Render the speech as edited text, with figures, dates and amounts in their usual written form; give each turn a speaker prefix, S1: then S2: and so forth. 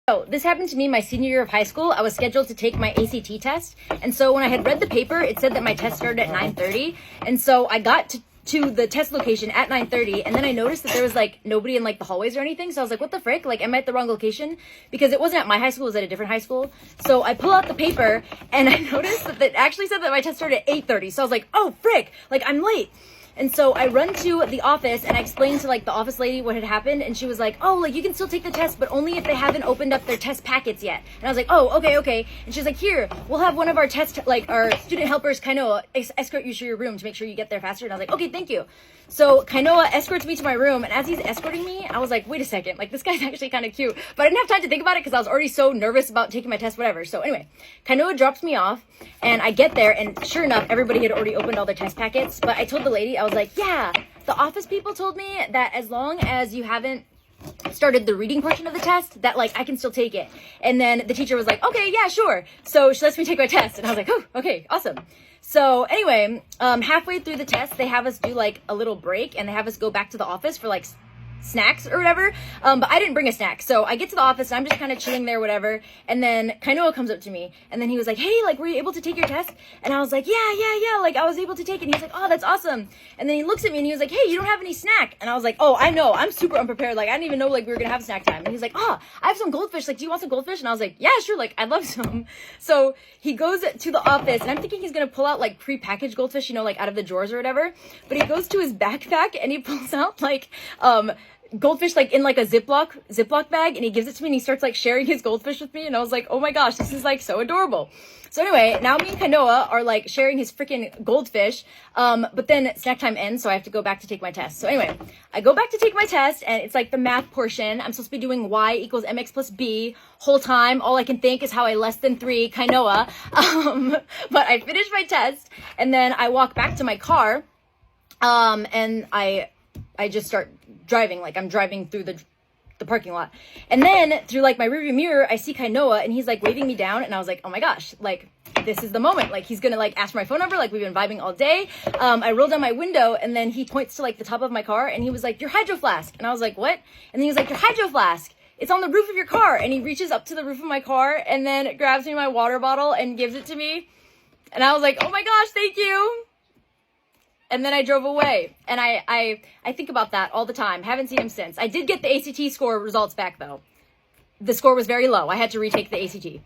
S1: So this happened to me my senior year of high school. I was scheduled to take my ACT test. And so when I had read the paper, it said that my test started at 9:30. And so I got to the test location at 9:30, and then I noticed that there was like nobody in like the hallways or anything. So I was like, what the frick? Like, am I at the wrong location? Because it wasn't at my high school, it was at a different high school. So I pull out the paper and I noticed that it actually said that my test started at 8:30. So I was like, oh frick, like I'm late. And so I run to the office and I explained to like the office lady what had happened, and she was like, oh, like you can still take the test, but only if they haven't opened up their test packets yet. And I was like, oh, okay. And she's like, here, we'll have one of our our student helpers, Kainoa, escort you to your room to make sure you get there faster. And I was like, okay, thank you. So Kainoa escorts me to my room, and as he's escorting me, I was like, wait a second, like this guy's actually kind of cute. But I didn't have time to think about it because I was already so nervous about taking my test, whatever. So anyway, Kainoa drops me off, and I get there, and sure enough, everybody had already opened all their test packets. But I told the lady, I was like, yeah, the office people told me that as long as you haven't started the reading portion of the test, that like I can still take it. And then the teacher was like, okay, yeah, sure. So she lets me take my test, and I was like, oh, okay, awesome. So anyway, halfway through the test, they have us do like a little break, and they have us go back to the office for like snacks or whatever. But I didn't bring a snack. So I get to the office and I'm just kind of chilling there, whatever. And then Kainoa comes up to me, and then he was like, hey, like, were you able to take your test? And I was like, yeah. Like I was able to take it. And he's like, oh, that's awesome. And then he looks at me and he was like, hey, you don't have any snack. And I was like, oh, I know. I'm super unprepared. Like, I didn't even know like we were going to have snack time. And he's like, oh, I have some goldfish. Like, do you want some goldfish? And I was like, yeah, sure. Like, I'd love some. So he goes to the office, and I'm thinking he's going to pull out like pre-packaged goldfish, you know, like out of the drawers or whatever. But he goes to his backpack and he pulls out like, goldfish like in like a Ziploc bag, and he gives it to me, and he starts like sharing his goldfish with me, and I was like, oh my gosh, this is like so adorable. So anyway, now me and Kainoa are like sharing his freaking goldfish, but then snack time ends, so I have to go back to take my test. So anyway, I go back to take my test, and it's like the math portion. I'm supposed to be doing y equals mx plus b. Whole time, all I can think is how I less than 3 Kainoa. But I finish my test, and then I walk back to my car, and I just start driving, like I'm driving through the parking lot. And then through like my rearview mirror, I see Kainoa, and he's like waving me down, and I was like, oh my gosh, like this is the moment. Like he's gonna like ask for my phone number, like we've been vibing all day. I rolled down my window, and then he points to like the top of my car, and he was like, your hydro flask. And I was like, what? And then he was like, your hydro flask, it's on the roof of your car. And he reaches up to the roof of my car and then grabs me my water bottle and gives it to me. And I was like, oh my gosh, thank you. And then I drove away. And I think about that all the time. Haven't seen him since. I did get the ACT score results back, though. The score was very low. I had to retake the ACT.